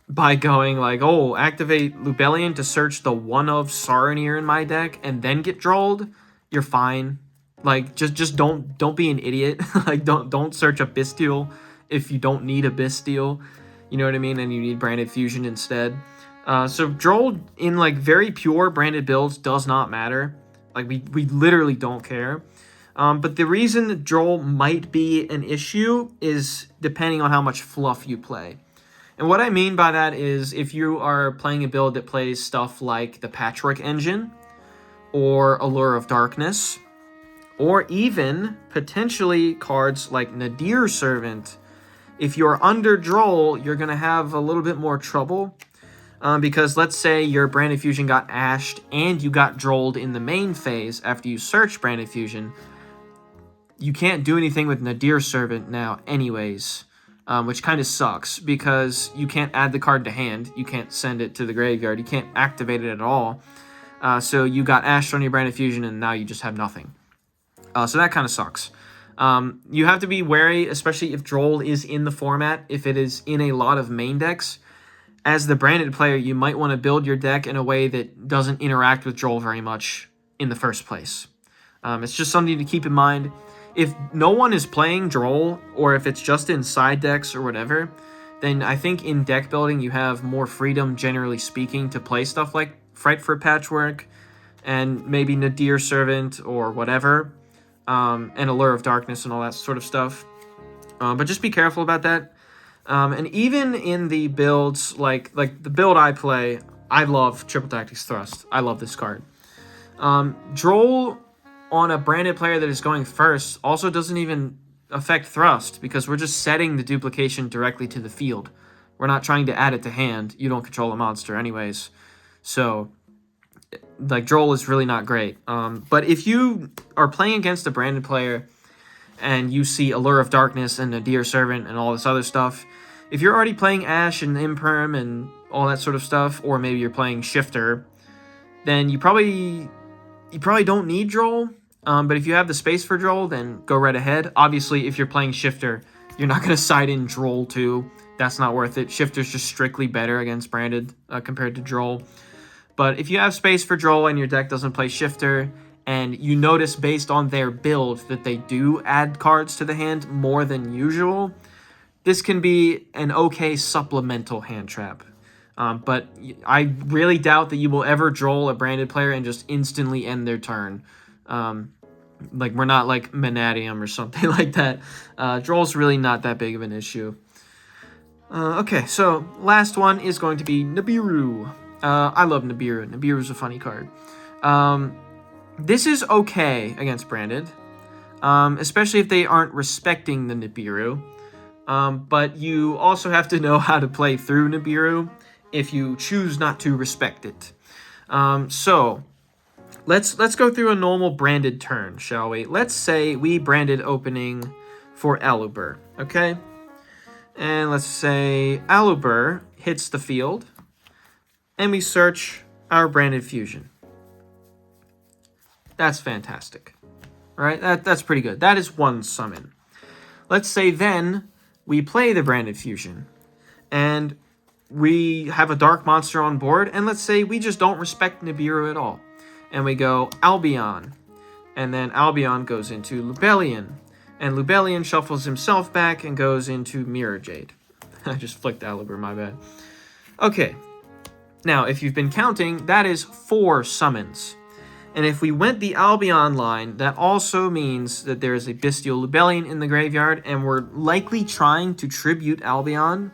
by going like, oh, activate Lubellion to search the one of Saronnier in my deck and then get Drolled, you're fine. Like, just don't be an idiot. Like, don't search a Bystial if you don't need a Bystial. You know what I mean? And you need Branded Fusion instead. So Droll in like very pure Branded builds does not matter. Like we literally don't care. But the reason that Droll might be an issue is depending on how much fluff you play. And what I mean by that is if you are playing a build that plays stuff like the Patchwork Engine or Allure of Darkness, or even potentially cards like Nadir Servant, if you're under Droll, you're going to have a little bit more trouble. Because let's say your Branded Fusion got ashed and you got Drolled in the main phase after you search Branded Fusion. You can't do anything with Nadir Servant now anyways. which kind of sucks because you can't add the card to hand. You can't send it to the graveyard. You can't activate it at all. So you got Ashed on your Branded Fusion, and now you just have nothing. So that kind of sucks. You have to be wary, especially if Droll is in the format. If it is in a lot of main decks, as the branded player, you might want to build your deck in a way that doesn't interact with Droll very much in the first place. It's just something to keep in mind. If no one is playing Droll, or if it's just in side decks or whatever, then I think in deck building you have more freedom, generally speaking, to play stuff like Fright for Patchwork, and maybe Nadir Servant or whatever, and Allure of Darkness and all that sort of stuff. But just be careful about that. And even in the builds, like the build I play, I love Triple Tactics Thrust. I love this card. Droll on a branded player that is going first also doesn't even affect Thrust, because we're just setting the duplication directly to the field. We're not trying to add it to hand. You don't control a monster anyways. So, like, Droll is really not great. But if you are playing against a branded player and you see Allure of Darkness and Nadir Servant and all this other stuff, if you're already playing Ash and Imperm and all that sort of stuff, or maybe you're playing Shifter, then you probably don't need Droll. But if you have the space for Droll, then go right ahead. Obviously, if you're playing Shifter, you're not going to side in Droll too. That's not worth it. Shifter's just strictly better against branded compared to Droll. But if you have space for Droll and your deck doesn't play Shifter, and you notice based on their build that they do add cards to the hand more than usual, this can be an okay supplemental hand trap. But I really doubt that you will ever Droll a branded player and just instantly end their turn. Like, we're not like Manatium or something like that. Droll's really not that big of an issue. Okay, so last one is going to be Nibiru. I love Nibiru. Nibiru's a funny card. This is okay against branded, especially if they aren't respecting the Nibiru. But you also have to know how to play through Nibiru if you choose not to respect it. So let's go through a normal branded turn, shall we? Let's say we branded opening for Aluber, okay? And let's say Aluber hits the field, and we search our branded fusion. That's fantastic. All right, that's pretty good. That is one summon. Let's say then we play the branded fusion, and we have a dark monster on board, and let's say we just don't respect Nibiru at all. And we go Albion, and then Albion goes into Lubellion, and Lubellion shuffles himself back and goes into Mirror Jade. I just flicked Aluber, my bad. Okay, now if you've been counting, that is 4 summons. And if we went the Albion line, that also means that there is a Bystial Lubellion in the graveyard, and we're likely trying to tribute Albion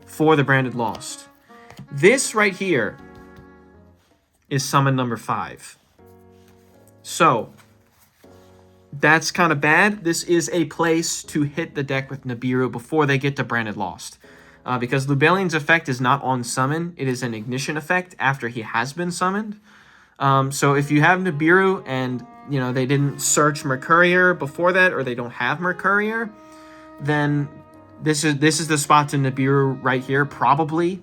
for the Branded Lost. This right here is summon number 5. So, that's kind of bad. This is a place to hit the deck with Nibiru before they get to Branded Lost. Because Lubellion's effect is not on summon, it is an ignition effect after he has been summoned. So if you have Nibiru and, you know, they didn't search Mercourier before that, or they don't have Mercourier, then this is the spot to Nibiru right here, probably.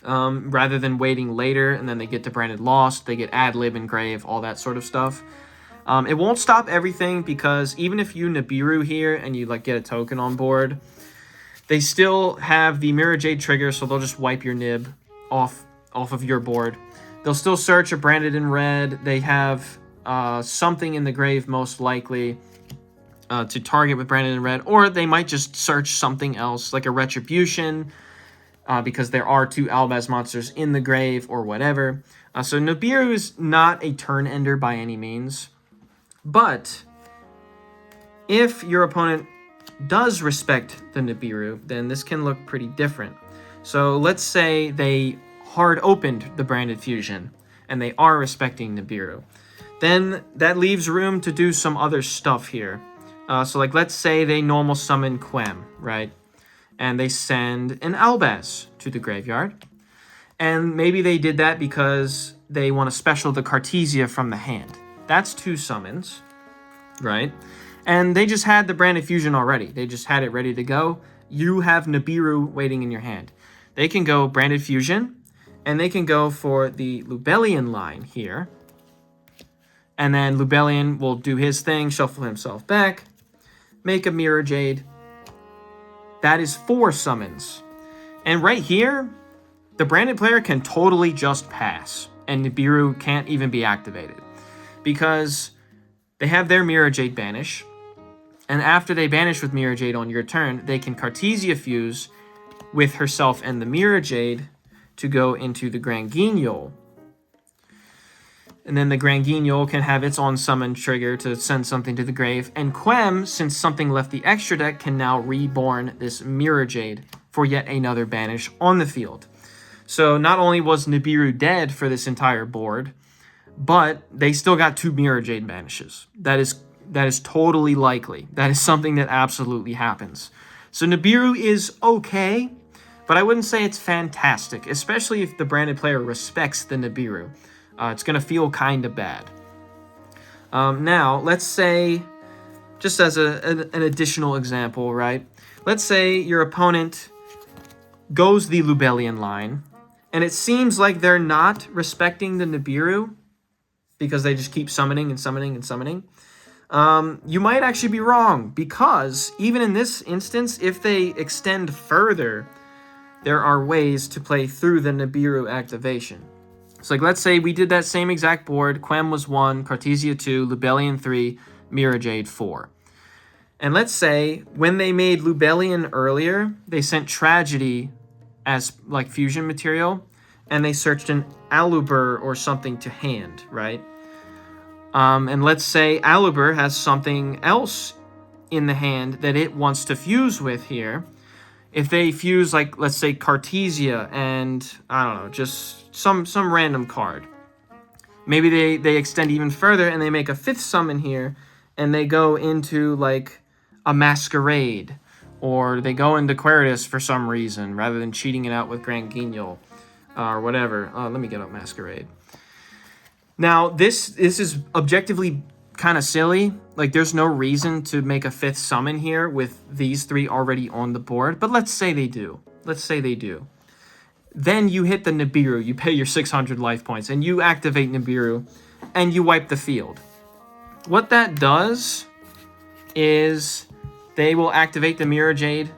Rather than waiting later and then they get to Branded Lost, they get Ad Lib, Engrave, all that sort of stuff. It won't stop everything, because even if you Nibiru here and you like get a token on board, they still have the Mirror Jade trigger, so they'll just wipe your Nib off of your board. They'll still search a branded in red. They have something in the grave, most likely, to target with branded in red. Or they might just search something else, like a Retribution, because there are 2 Albaz monsters in the grave, or whatever. So Nibiru is not a turn ender by any means. But if your opponent does respect the Nibiru, then this can look pretty different. So let's say they hard opened the branded fusion and they are respecting Nibiru. Then that leaves room to do some other stuff here. So like, let's say they normal summon Quem, right? And they send an Albaz to the graveyard. And maybe they did that because they want to special the Cartesia from the hand. That's 2 summons, right? And they just had the branded fusion already. They just had it ready to go. you have Nibiru waiting in your hand. They can go Branded Fusion, and they can go for the Lubellian line here. And then Lubellian will do his thing, shuffle himself back, make a Mirror Jade. That is 4 summons. And right here, the branded player can totally just pass, and Nibiru can't even be activated. Because they have their Mirror Jade banish, and after they banish with Mirror Jade on your turn, they can Cartesia fuse with herself and the Mirror Jade to go into the Grand Guignol. And then the Grand Guignol can have its on summon trigger to send something to the grave. And Quem, since something left the extra deck, can now reborn this Mirror Jade for yet another banish on the field. So not only was Nibiru dead for this entire board, but they still got 2 Mirror Jade banishes. That is totally likely. That is something that absolutely happens. So Nibiru is okay, but I wouldn't say it's fantastic, especially if the branded player respects the Nibiru. It's going to feel kind of bad. Now, let's say, just as an additional example, right? Let's say your opponent goes the Lubellian line, and it seems like they're not respecting the Nibiru because they just keep summoning and summoning and summoning. You might actually be wrong, because even in this instance, if they extend further, there are ways to play through the Nibiru activation. So like, let's say we did that same exact board. Quem was 1, Cartesia 2, Lubellian 3, Mirror Jade 4. And let's say when they made Lubellian earlier, they sent Tragedy as like fusion material, and they searched an Alubur or something to hand, right? And let's say Alubur has something else in the hand that it wants to fuse with here. If they fuse, like, let's say Cartesia and, I don't know, just some random card. Maybe they extend even further and they make a 5th summon here, and they go into, like, a Masquerade. Or they go into Queritus for some reason, rather than cheating it out with Grand Guignol. Or whatever. Let me get up Masquerade. Now, this is objectively kind of silly. Like, there's no reason to make a 5th summon here with these 3 already on the board. But let's say they do. Let's say they do. Then you hit the Nibiru. You pay your 600 life points. And you activate Nibiru. And you wipe the field. What that does is they will activate the Mirror Jade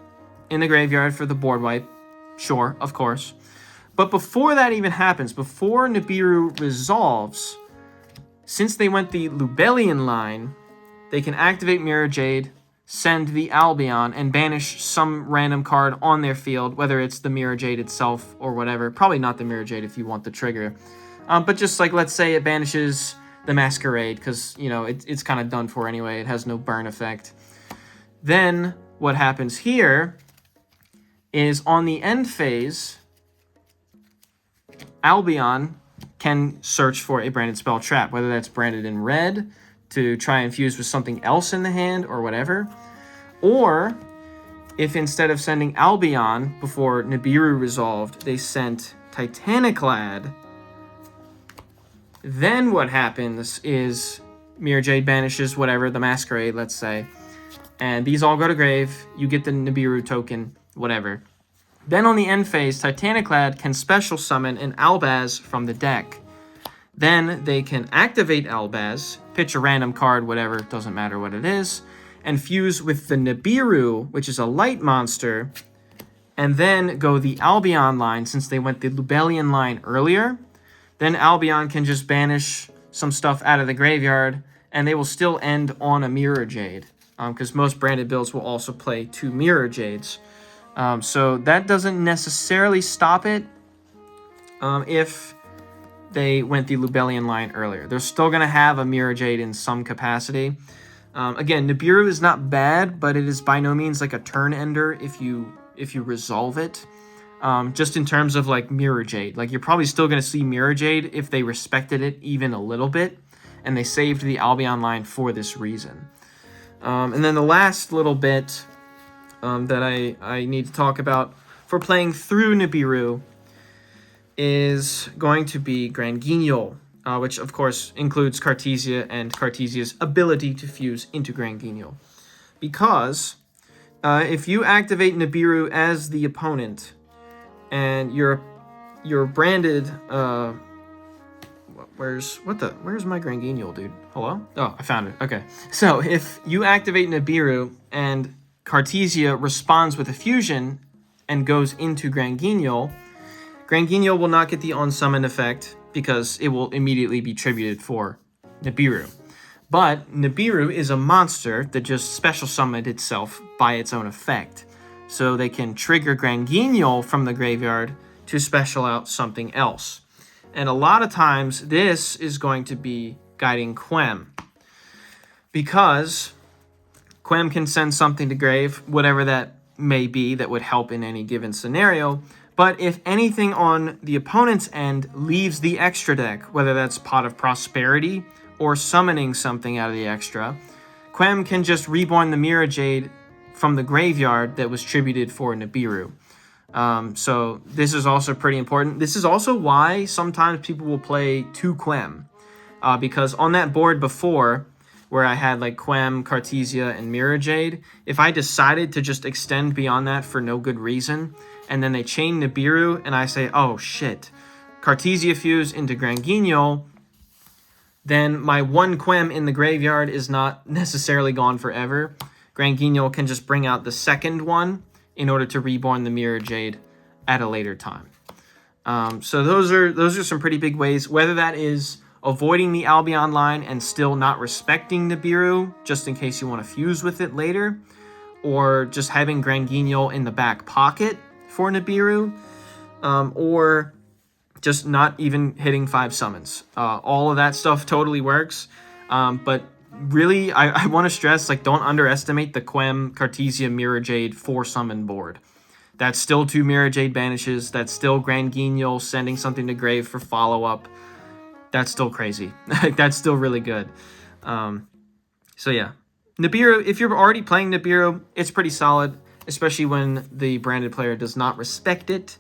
in the graveyard for the board wipe. Sure, of course. But before that even happens, before Nibiru resolves, since they went the Lubellian line, they can activate Mirror Jade, send the Albion, and banish some random card on their field, whether it's the Mirror Jade itself or whatever. Probably not the Mirror Jade if you want the trigger. But just like, let's say it banishes the Masquerade, because, you know, it's kind of done for anyway. It has no burn effect. Then what happens here is on the end phase, Albion can search for a branded spell trap, whether that's branded in red to try and fuse with something else in the hand or whatever. Or if instead of sending Albion before Nibiru resolved, they sent Titaniclad, then what happens is Mirror Jade banishes whatever, the Masquerade, let's say, and these all go to grave. You get the Nibiru token, whatever. Then on the end phase, Titaniclad can special summon an Albaz from the deck. Then they can activate Albaz, pitch a random card, whatever, doesn't matter what it is, and fuse with the Nibiru, which is a light monster, and then go the Albion line since they went the Lubellian line earlier. Then Albion can just banish some stuff out of the graveyard, and they will still end on a Mirror Jade, because most branded builds will also play 2 Mirror Jades. So that doesn't necessarily stop it if they went the Lubellian line earlier. They're still going to have a Mirror Jade in some capacity. Again, Nibiru is not bad, but it is by no means like a turn ender if you resolve it. Just in terms of like Mirror Jade. Like, you're probably still going to see Mirror Jade if they respected it even a little bit, and they saved the Albion line for this reason. And then the last little bit that I need to talk about for playing through Nibiru is going to be Grand Guignol, which of course includes Cartesia and Cartesia's ability to fuse into Grand Guignol. Because If you activate Nibiru as the opponent, and you're branded, where's my Granguignol, dude? Hello? Oh, I found it. Okay. So if you activate Nibiru and Cartesia responds with a fusion and goes into Granguignol, Granguignol will not get the on-summon effect because it will immediately be tributed for Nibiru. But Nibiru is a monster that just special summoned itself by its own effect. So they can trigger Granguignol from the graveyard to special out something else. And a lot of times this is going to be Guiding Quem, because Quem can send something to grave, whatever that may be, that would help in any given scenario. But if anything on the opponent's end leaves the extra deck, whether that's Pot of Prosperity or summoning something out of the extra, Quem can just reborn the Mirror Jade from the graveyard that was tributed for Nibiru. So this is also pretty important. This is also why sometimes people will play 2 Quem. Because on that board before, where I had like Quem, Cartesia, and Mirror Jade, if I decided to just extend beyond that for no good reason, and then they chain Nibiru, and I say, oh shit, Cartesia fuse into Granguignol, then my 1 Quem in the graveyard is not necessarily gone forever. Granguignol can just bring out the second one in order to reborn the Mirror Jade at a later time. So those are some pretty big ways, whether that is avoiding the Albion line and still not respecting Nibiru, just in case you want to fuse with it later, or just having Granguignol in the back pocket for Nibiru, or just not even hitting 5 summons. All of that stuff totally works, but really, I want to stress, like, don't underestimate the Quem, Cartesia, Mirror Jade 4-summon board. That's still 2 Mirror Jade banishes. That's still Granguignol sending something to grave for follow-up. That's still crazy. That's still really good. So yeah, Nibiru, if you're already playing Nibiru, it's pretty solid, especially when the branded player does not respect it.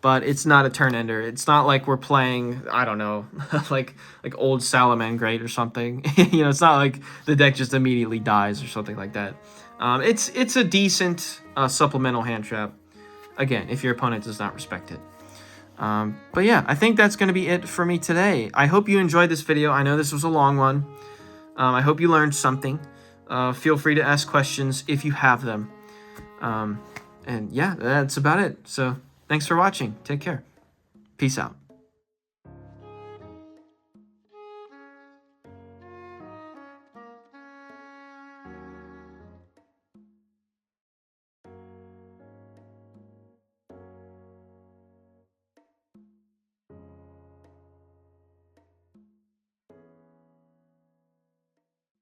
But it's not a turn ender. It's not like we're playing, I don't know, like old Salamangreat or something. You know, it's not like the deck just immediately dies or something like that. It's a decent supplemental hand trap. Again, if your opponent does not respect it. But yeah, I think that's going to be it for me today. I hope you enjoyed this video. I know this was a long one. I hope you learned something. Feel free to ask questions if you have them. And yeah, that's about it. So thanks for watching. Take care. Peace out.